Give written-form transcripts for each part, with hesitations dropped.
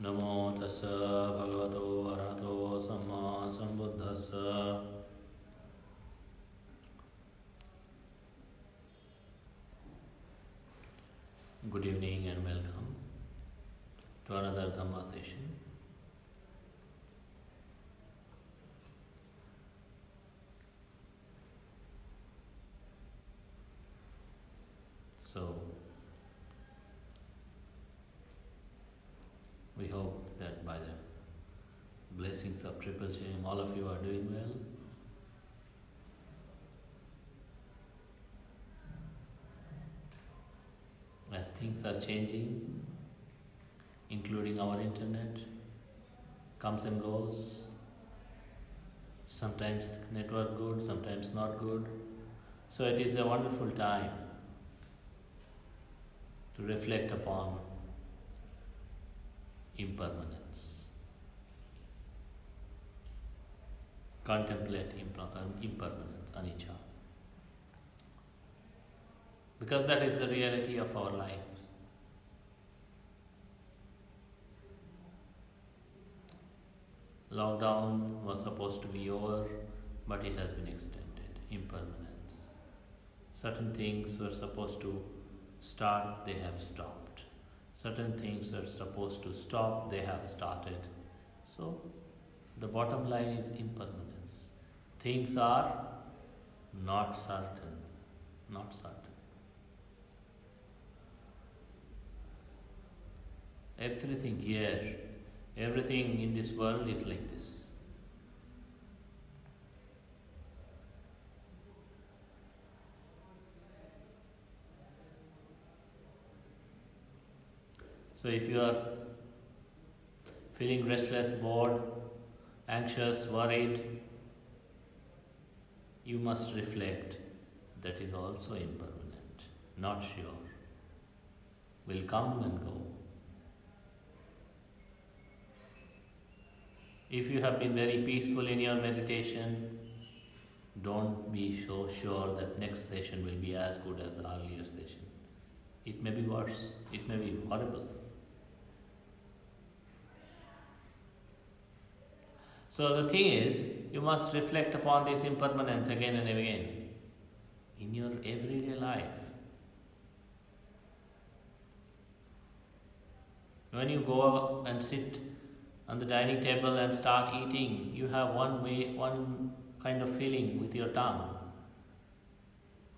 Namo tassa bhagavato arahato samma sambuddhassa. Good evening and welcome to another Dhamma session. So, we hope that by the blessings of Triple Chain, all of you are doing well. As things are changing, including our internet, comes and goes. Sometimes network good, sometimes not good. So it is a wonderful time to reflect upon impermanence. Contemplate impermanence, anicca. Because that is the reality of our lives. Lockdown was supposed to be over, but it has been extended. Impermanence. Certain things were supposed to start, they have stopped. Certain things were supposed to stop, they have started. So, the bottom line is impermanence. Things are not certain. Not certain. Everything here, everything in this world is like this. So if you are feeling restless, bored, anxious, worried, you must reflect that is also impermanent, not sure, will come and go. If you have been very peaceful in your meditation, don't be so sure that next session will be as good as the earlier session. It may be worse, it may be horrible. So the thing is, you must reflect upon this impermanence again and again in your everyday life. When you go and sit on the dining table and start eating, you have one kind of feeling with your tongue.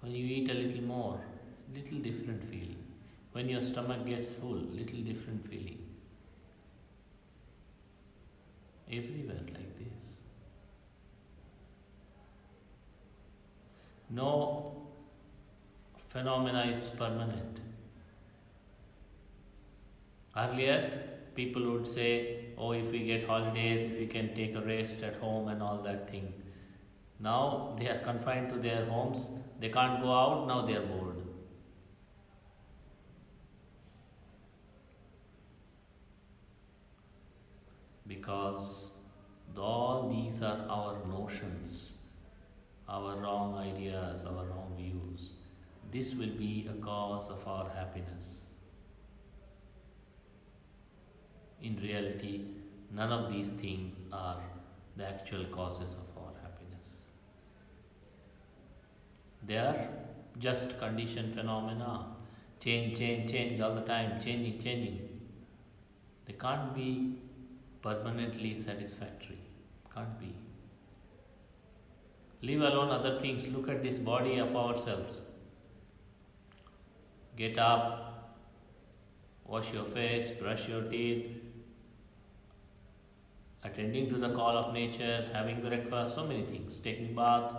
When you eat a little more, little different feeling. When your stomach gets full, little different feeling. Everywhere like this. No phenomena is permanent. Earlier, people would say, oh, if we get holidays, if we can take a rest at home and all that thing. Now they are confined to their homes, they can't go out, now they are bored. Because all these are our notions, our wrong ideas, our wrong views. This will be a cause of our happiness. In reality, none of these things are the actual causes of our happiness. They are just conditioned phenomena. Change all the time, changing. They can't be permanently satisfactory. Can't be. Leave alone other things. Look at this body of ourselves. Get up, wash your face, brush your teeth, attending to the call of nature, having breakfast, so many things. Taking bath,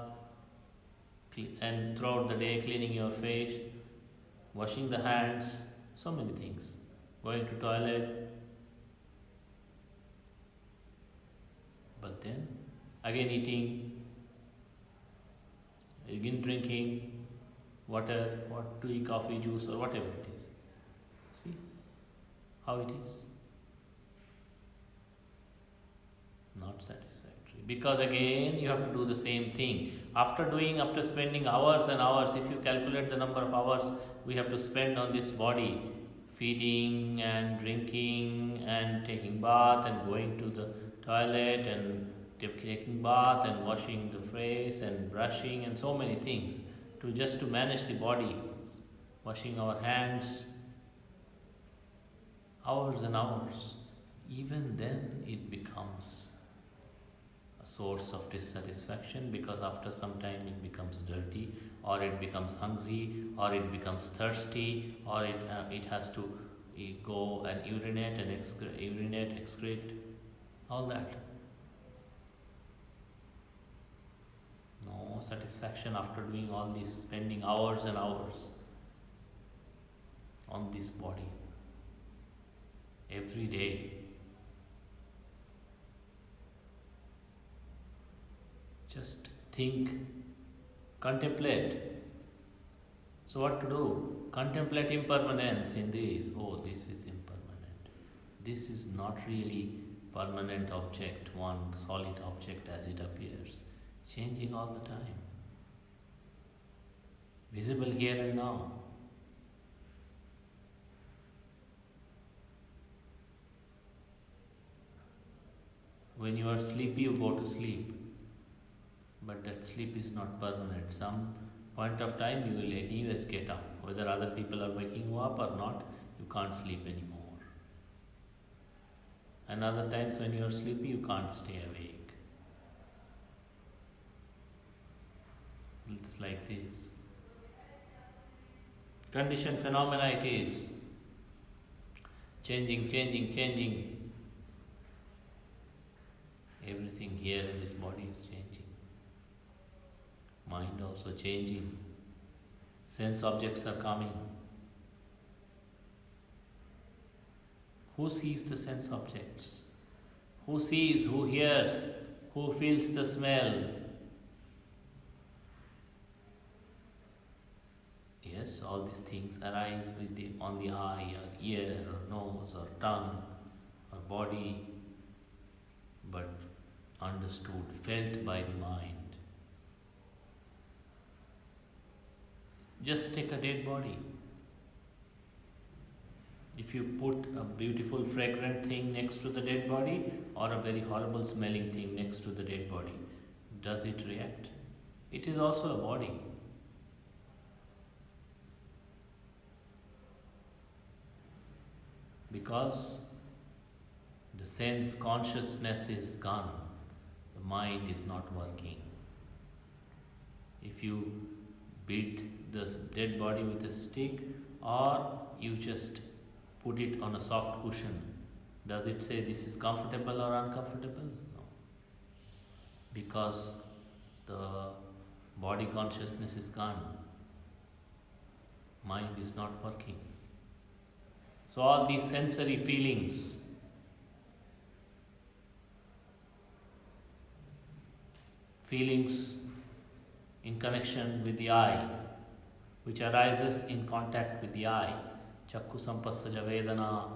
and throughout the day cleaning your face, washing the hands, so many things. Going to toilet. But then, again eating, again drinking water, tea, coffee, juice or whatever it is. See how it is? Not satisfactory. Because again you have to do the same thing. After spending hours and hours, if you calculate the number of hours we have to spend on this body, feeding and drinking and taking bath and going to the toilet and taking bath and washing the face and brushing and so many things to just to manage the body, washing our hands, hours and hours. Even then it becomes a source of dissatisfaction, because after some time it becomes dirty, or it becomes hungry, or it becomes thirsty, or it has to go and urinate and excrete, all that. No satisfaction after doing all this, spending hours and hours on this body every day. Just think, contemplate. So what to do? Contemplate impermanence in this. Oh, this is impermanent. This is not really permanent object, one solid object as it appears, changing all the time, visible here and now. When you are sleepy, you go to sleep. But that sleep is not permanent. Some point of time you will anyways get up. Whether other people are waking you up or not, you can't sleep anymore. And other times when you are sleepy, you can't stay awake. It's like this. Conditioned phenomena it is. Changing. Everything here in this body is changing. Mind also changing. Sense objects are coming. Who sees the sense objects? Who sees, who hears, who feels the smell? Yes, all these things arise on the eye or ear or nose or tongue or body, but understood, felt by the mind. Just take a dead body. If you put a beautiful fragrant thing next to the dead body or a very horrible smelling thing next to the dead body, does it react? It is also a body. Because the sense consciousness is gone, the mind is not working. If you beat the dead body with a stick, or you just put it on a soft cushion, does it say this is comfortable or uncomfortable? No. Because the body consciousness is gone, mind is not working. So all these sensory feelings, in connection with the eye, which arises in contact with the eye, chakku sampassaja vedana,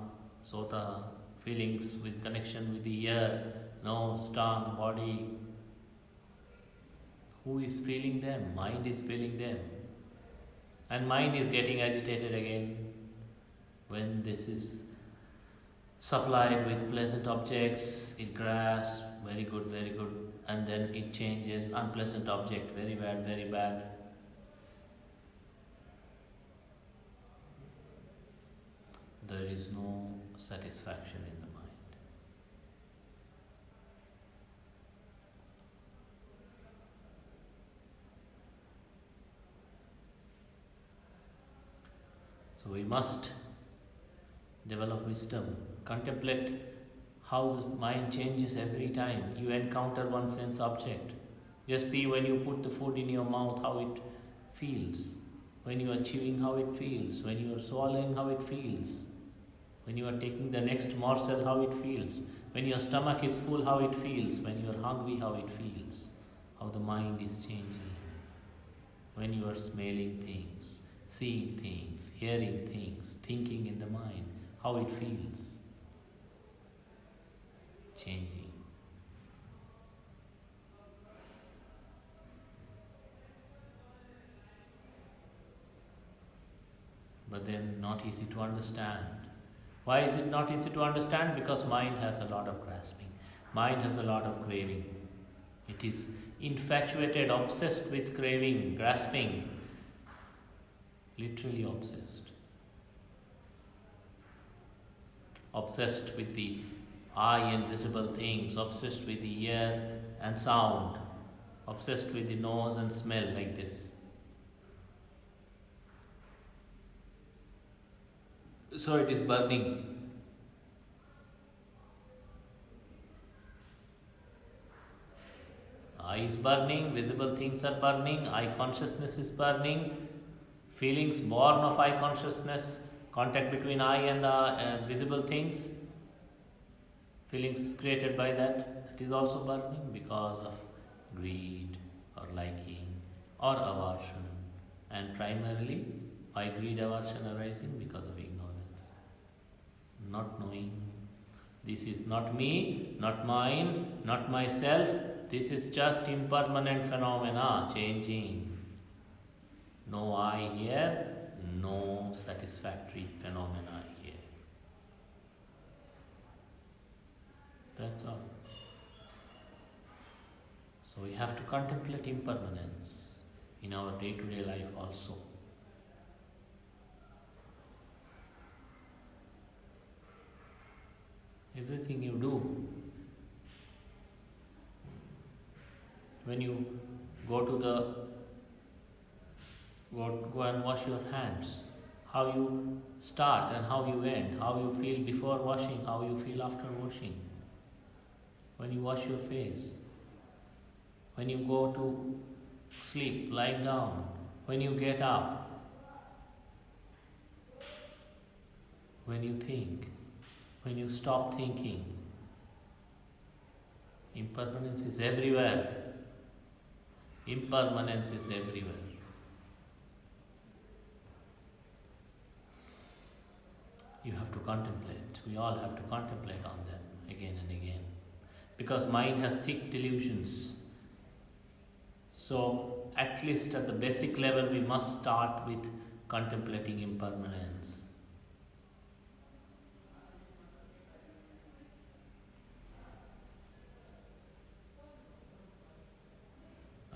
sota, feelings with connection with the ear, nose, tongue, body. Who is feeling them? Mind is feeling them. And mind is getting agitated again when this is supplied with pleasant objects. It grasps, very good, and then it changes, unpleasant object, very bad. There is no satisfaction in the mind. So we must develop wisdom, contemplate how the mind changes every time you encounter one sense object. Just see when you put the food in your mouth, how it feels. When you are chewing, how it feels. When you are swallowing, how it feels. When you are taking the next morsel, how it feels. When your stomach is full, how it feels. When you are hungry, how it feels. How the mind is changing. When you are smelling things, seeing things, hearing things, thinking in the mind, how it feels. Changing. but then not easy to understand. Why is it not easy to understand? Because mind has a lot of grasping, mind has a lot of craving. It is infatuated, obsessed with craving, grasping, literally obsessed. Obsessed with the eye and visible things, obsessed with the ear and sound, obsessed with the nose and smell, like this. So it is burning. Eye is burning, visible things are burning, eye consciousness is burning, feelings born of eye consciousness, contact between eye and the visible things, feelings created by that is also burning because of greed or liking or aversion. And primarily, why greed, aversion arising? Because of ignorance. Not knowing. This is not me, not mine, not myself. This is just impermanent phenomena, changing. No I here, no satisfactory phenomena here. That's all. So we have to contemplate impermanence in our day-to-day life also. Everything you do, when you go and wash your hands, how you start and how you end, how you feel before washing, how you feel after washing. When you wash your face, when you go to sleep, lying down, when you get up, when you think, when you stop thinking. Impermanence is everywhere. Impermanence is everywhere. You have to contemplate. We all have to contemplate on them again and again. Because mind has thick delusions. So, at least at the basic level, we must start with contemplating impermanence.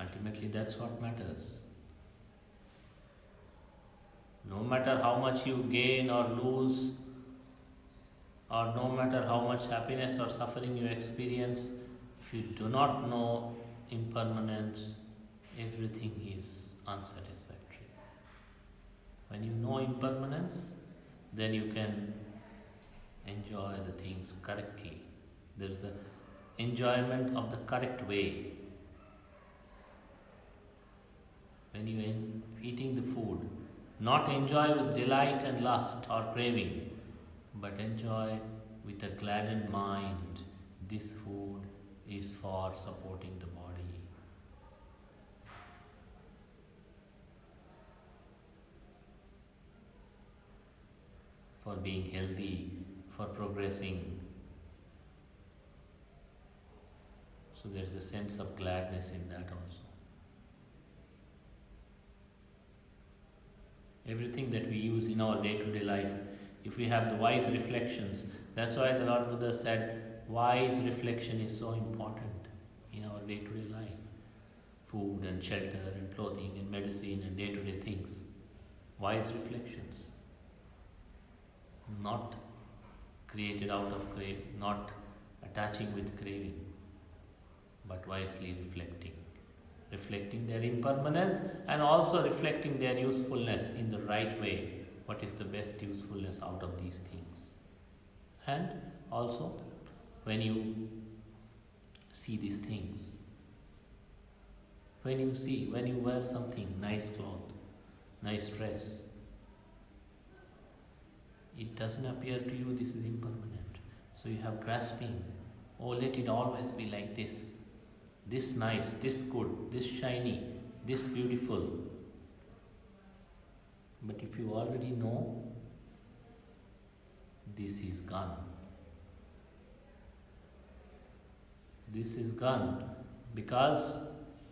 Ultimately, that's what matters. No matter how much you gain or lose, or no matter how much happiness or suffering you experience, if you do not know impermanence, everything is unsatisfactory. When you know impermanence, then you can enjoy the things correctly. There is an enjoyment of the correct way. When you are eating the food, not enjoy with delight and lust or craving, but enjoy with a gladdened mind. This food is for supporting the body. For being healthy, for progressing. So there's a sense of gladness in that also. Everything that we use in our day-to-day life, if we have the wise reflections, that's why the Lord Buddha said, wise reflection is so important in our day-to-day life. Food and shelter and clothing and medicine and day-to-day things. Wise reflections. Not created out of craving, not attaching with craving, but wisely reflecting. Reflecting their impermanence and also reflecting their usefulness in the right way. What is the best usefulness out of these things? And also, when you see these things, when you wear something, nice cloth, nice dress, it doesn't appear to you this is impermanent. So you have grasping, oh, let it always be like this. This nice, this good, this shiny, this beautiful. But if you already know, this is gone. This is gone because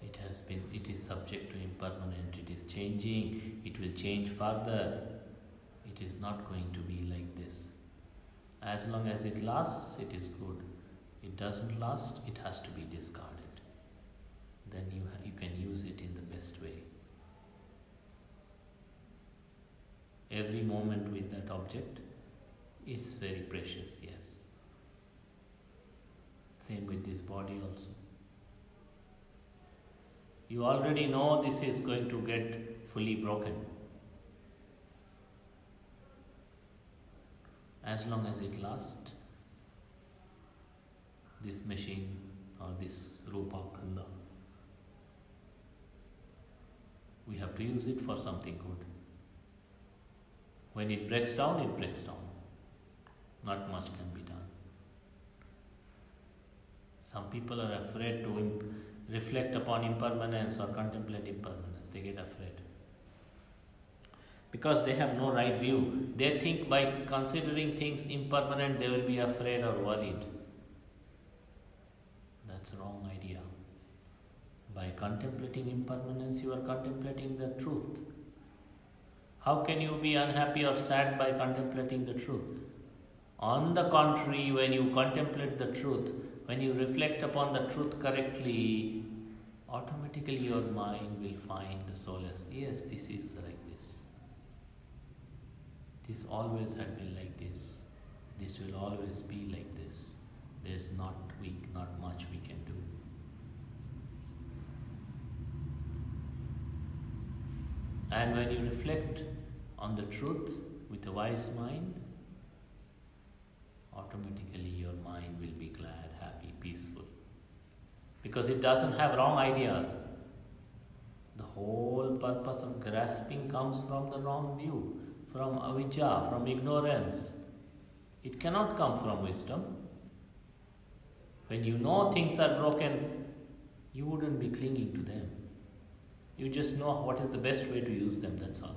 it is subject to impermanent, it is changing, it will change further. it is not going to be like this. As long as it lasts, it is good. It doesn't last, it has to be discarded. Then you can use it in the best way. Every moment with that object is very precious, yes. Same with this body also. You already know this is going to get fully broken. As long as it lasts, this machine or this rupa khanda, we have to use it for something good. When it breaks down, it breaks down. Not much can be done. Some people are afraid to reflect upon impermanence or contemplate impermanence. They get afraid. Because they have no right view. They think by considering things impermanent, they will be afraid or worried. That's a wrong idea. By contemplating impermanence, you are contemplating the truth. How can you be unhappy or sad by contemplating the truth? On the contrary, when you contemplate the truth, when you reflect upon the truth correctly, automatically your mind will find the solace. Yes, this is like this. This always had been like this. This will always be like this. There's not much we can do. And when you reflect on the truth with a wise mind, automatically your mind will be glad, happy, peaceful. Because it doesn't have wrong ideas. The whole purpose of grasping comes from the wrong view, from avijja, from ignorance. It cannot come from wisdom. When you know things are broken, you wouldn't be clinging to them. You just know what is the best way to use them, that's all.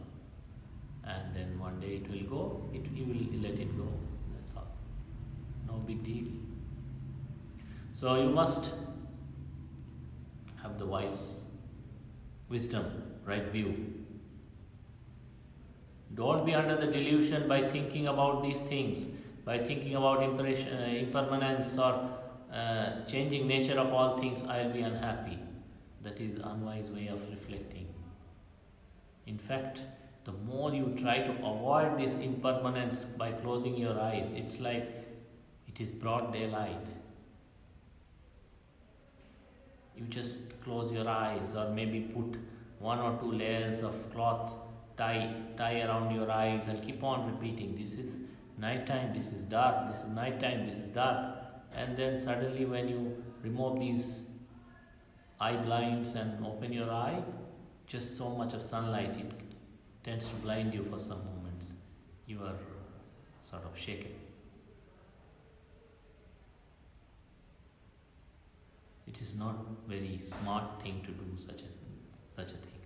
And then one day it will go, you will let it go, that's all. No big deal. So you must have the wise wisdom, right view. Don't be under the delusion by thinking about these things, by thinking about impermanence or changing nature of all things, I will be unhappy. That is an unwise way of reflecting. In fact, the more you try to avoid this impermanence by closing your eyes, it's like it is broad daylight. You just close your eyes or maybe put 1 or 2 layers of cloth, tie around your eyes and keep on repeating, this is nighttime, this is dark, this is nighttime, this is dark. And then suddenly when you remove these eye blinds and open your eye, just so much of sunlight, it tends to blind you for some moments. You are sort of shaken. It is not very smart thing to do such a thing.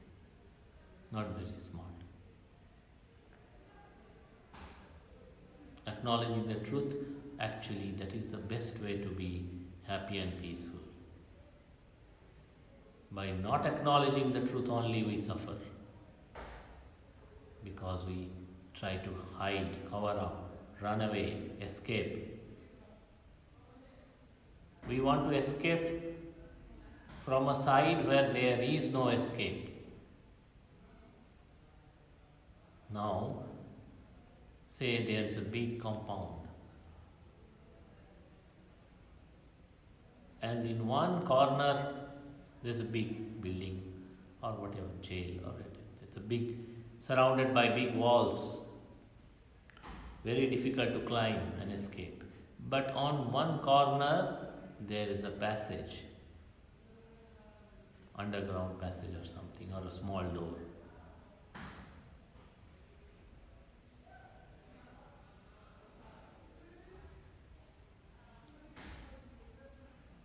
Not very smart. Acknowledging the truth, actually that is the best way to be happy and peaceful. By not acknowledging the truth only we suffer. Because we try to hide, cover up, run away, escape. We want to escape from a side where there is no escape. Now, say there is a big compound. And in one corner there is a big building or whatever, jail or it's a big, surrounded by big walls. Very difficult to climb and escape. But on one corner there is a passage, underground passage or something, or a small door.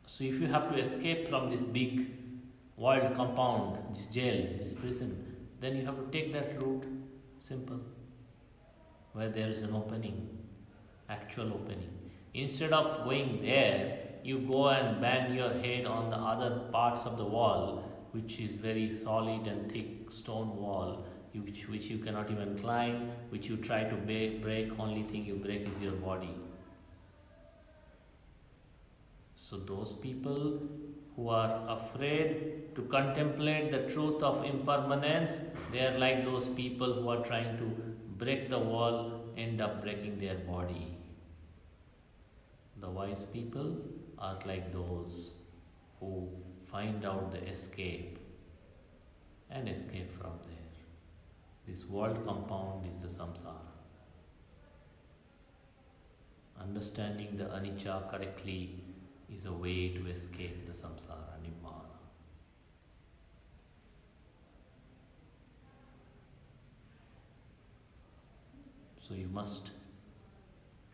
So if you have to escape from this big walled compound, this jail, this prison, then you have to take that route, simple, where there is an opening, actual opening. Instead of going there, you go and bang your head on the other parts of the wall, which is very solid and thick stone wall, which you cannot even climb, which you try to break, only thing you break is your body. So those people who are afraid to contemplate the truth of impermanence, they are like those people who are trying to break the wall, end up breaking their body. The wise people are like those who find out the escape and escape from there. This world compound is the samsara. Understanding the anicca correctly is a way to escape the samsara, nibbana. So you must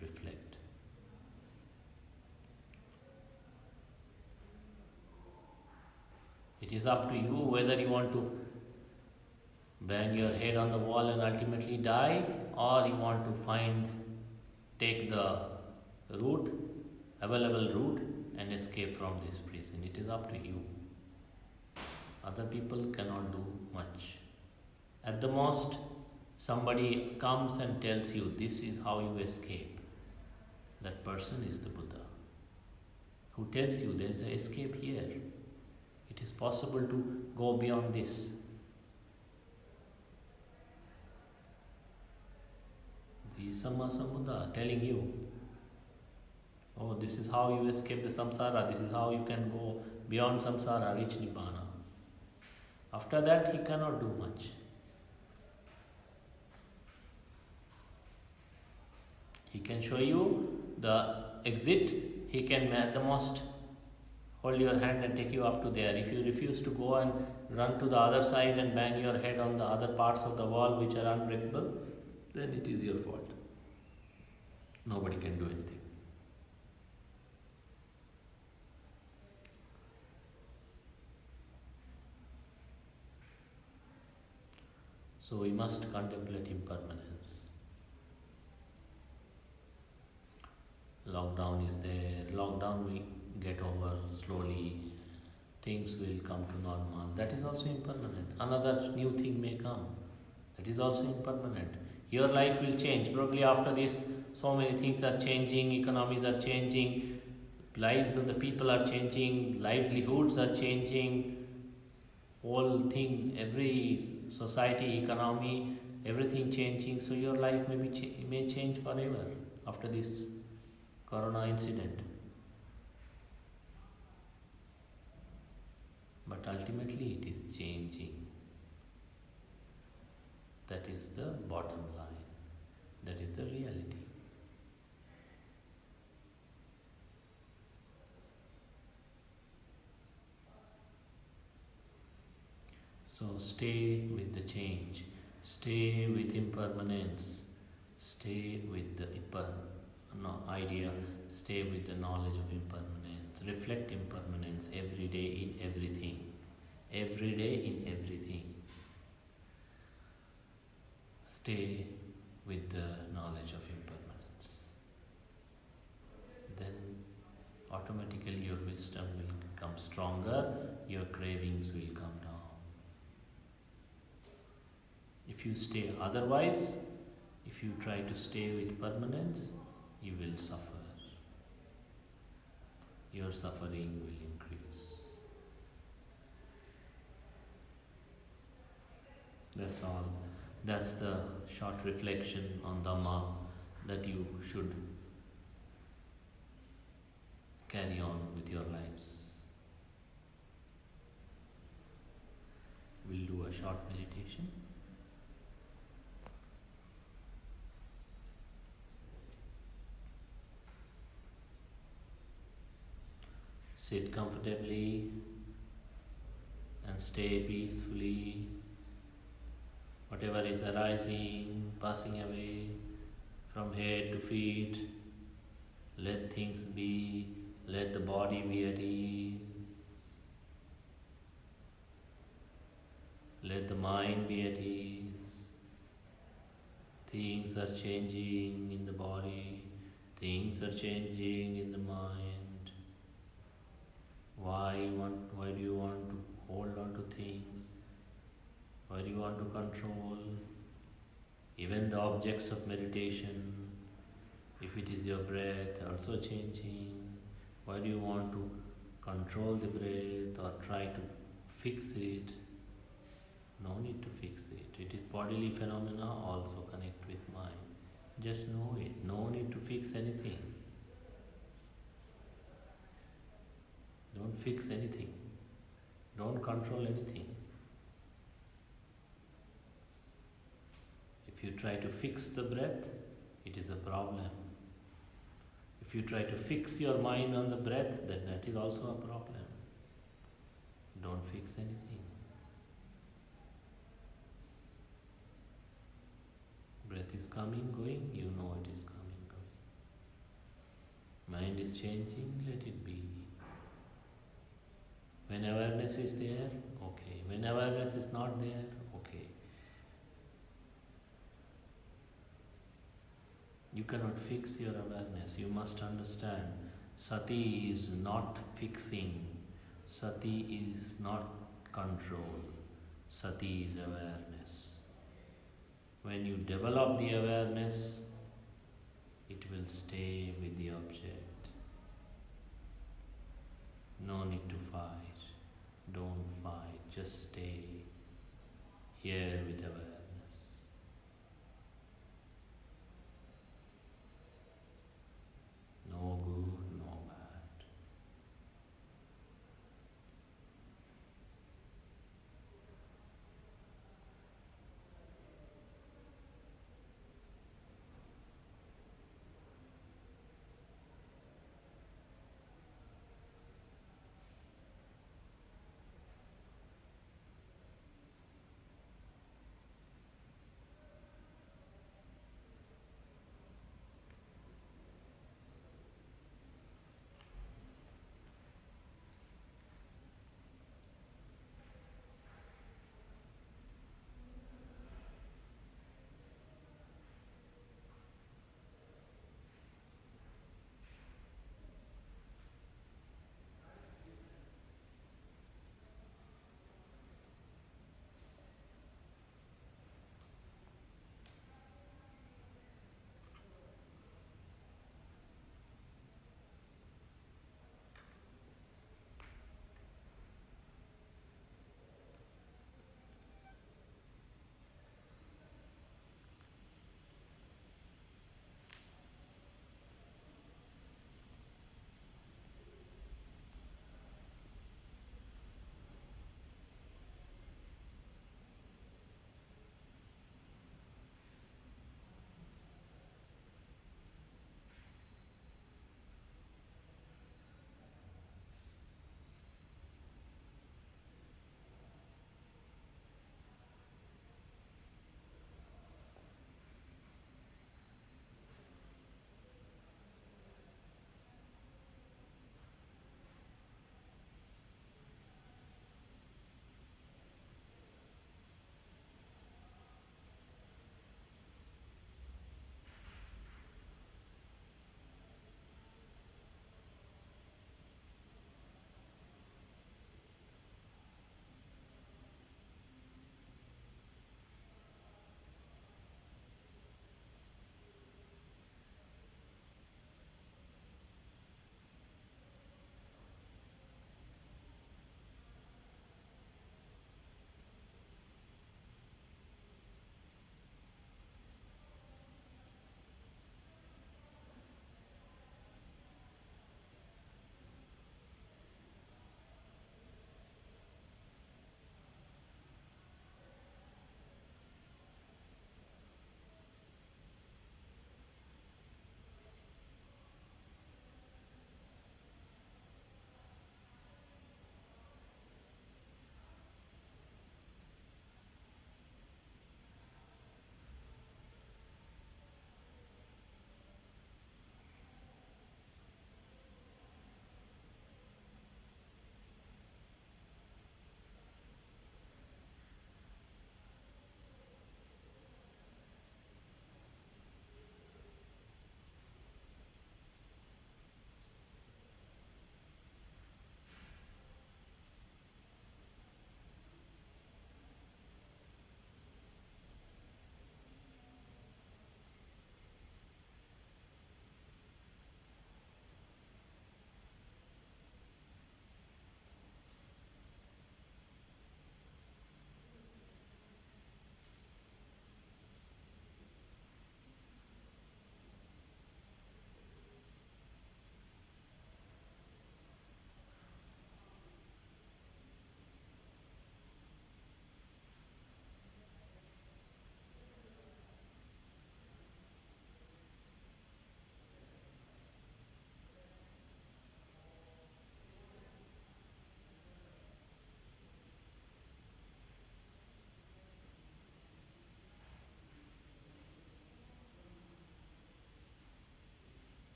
reflect. It is up to you whether you want to bang your head on the wall and ultimately die, or you want to take the available route and escape from this prison. It is up to you. Other people cannot do much. At the most, somebody comes and tells you this is how you escape. That person is the Buddha, who tells you there is an escape here. It is possible to go beyond this. The Samma Sambuddha telling you, oh, this is how you escape the samsara, this is how you can go beyond samsara, reach nibbana. After that, he cannot do much. He can show you the exit, he can at the most hold your hand and take you up to there. If you refuse to go and run to the other side and bang your head on the other parts of the wall which are unbreakable, then it is your fault. Nobody can do anything. So we must contemplate impermanence. Lockdown is there. Lockdown will get over slowly. Things will come to normal. That is also impermanent. Another new thing may come. That is also impermanent. Your life will change. Probably after this, so many things are changing, economies are changing, lives of the people are changing, livelihoods are changing, whole thing, every society, economy, everything changing. So your life may change forever after this corona incident. But ultimately it is changing. That is the bottom line. That is the reality. So stay with the change. Stay with impermanence. Stay with the idea. Stay with the knowledge of impermanence. Reflect impermanence every day in everything. Every day in everything. Stay with the knowledge of impermanence. Then automatically your wisdom will become stronger, your cravings will come down. If you stay otherwise, if you try to stay with permanence, you will suffer. Your suffering will increase. That's all. That's the short reflection on Dhamma that you should carry on with your lives. We'll do a short meditation. Sit comfortably and stay peacefully. Whatever is arising, passing away from head to feet, let things be, let the body be at ease. Let the mind be at ease. Things are changing in the body, things are changing in the mind. Why do you want to hold on to things? Why do you want to control even the objects of meditation? If it is your breath also changing, why do you want to control the breath or try to fix it? No need to fix it. It is bodily phenomena, also connect with mind. Just know it. No need to fix anything. Don't fix anything. Don't control anything. If you try to fix the breath, it is a problem. If you try to fix your mind on the breath, then that is also a problem. Don't fix anything. Breath is coming, going, you know it is coming, going. Mind is changing, let it be. When awareness is there, okay. When awareness is not there, okay. You cannot fix your awareness. You must understand, sati is not fixing. Sati is not control. Sati is awareness. When you develop the awareness, it will stay with the object. No need to fight. Don't fight. Just stay here with awareness. No good, no bad.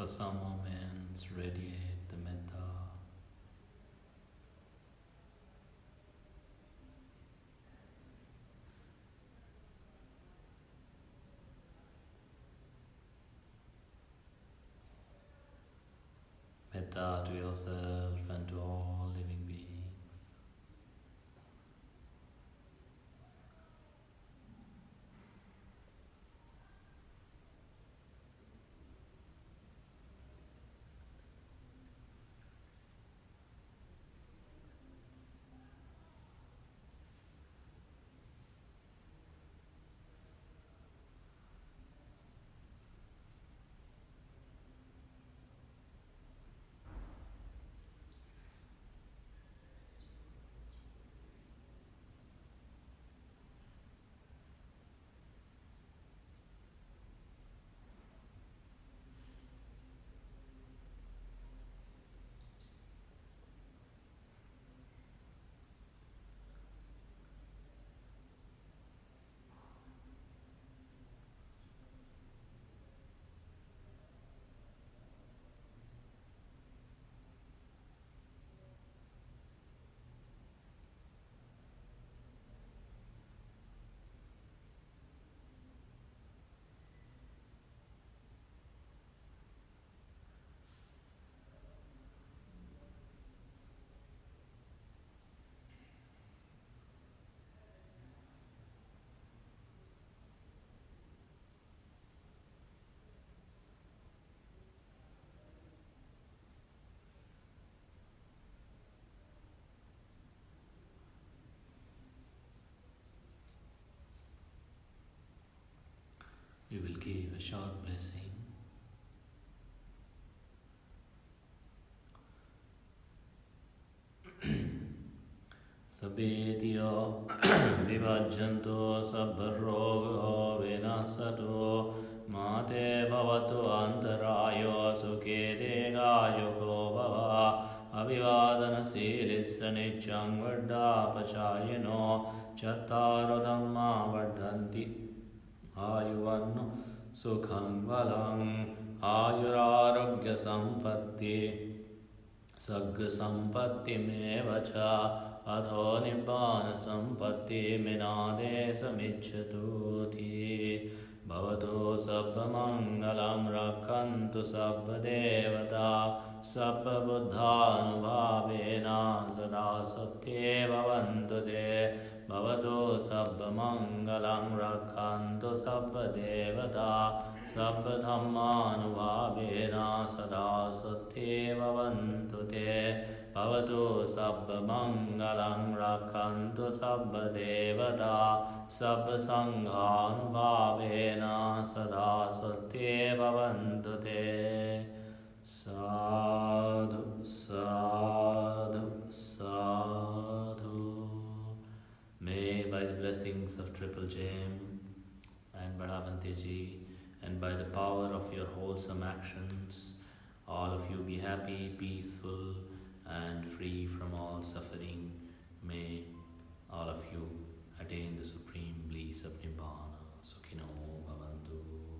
For some moments, radiate the metta. Metta to yourself and to all living beings. We will give a short blessing. Sabetiyo vivajjanto sabbarogo vinasato mate bhavatu antarayo sukhe degayo bhava abhivadana silissa nityam vaddapachayino chattaro dhamma vaddhanti ayuvanno sukham balam ayurarogya sampatti Sagga sampatti meva cha adho nibbana sampatti minade samicchatoti bhavato sabba mangalam rakkantu sabba devata sabba buddhanubhavena sada satye bhavantu te bhavato sabba mangalam rakkantu sabba devata Sabba dhammanubhavena sada satye bhavantu te bhavatu sabba mangalam rakhantu sabba devata sabba sanghanubhavena sada satye bhavantu te sadhu sadhu sadhu. May by the blessings of Triple Gem and Bhante Ji and by the power of your wholesome actions, all of you be happy, peaceful, and free from all suffering. May all of you attain the supreme bliss of Nibbana. Sukhino bhavantu.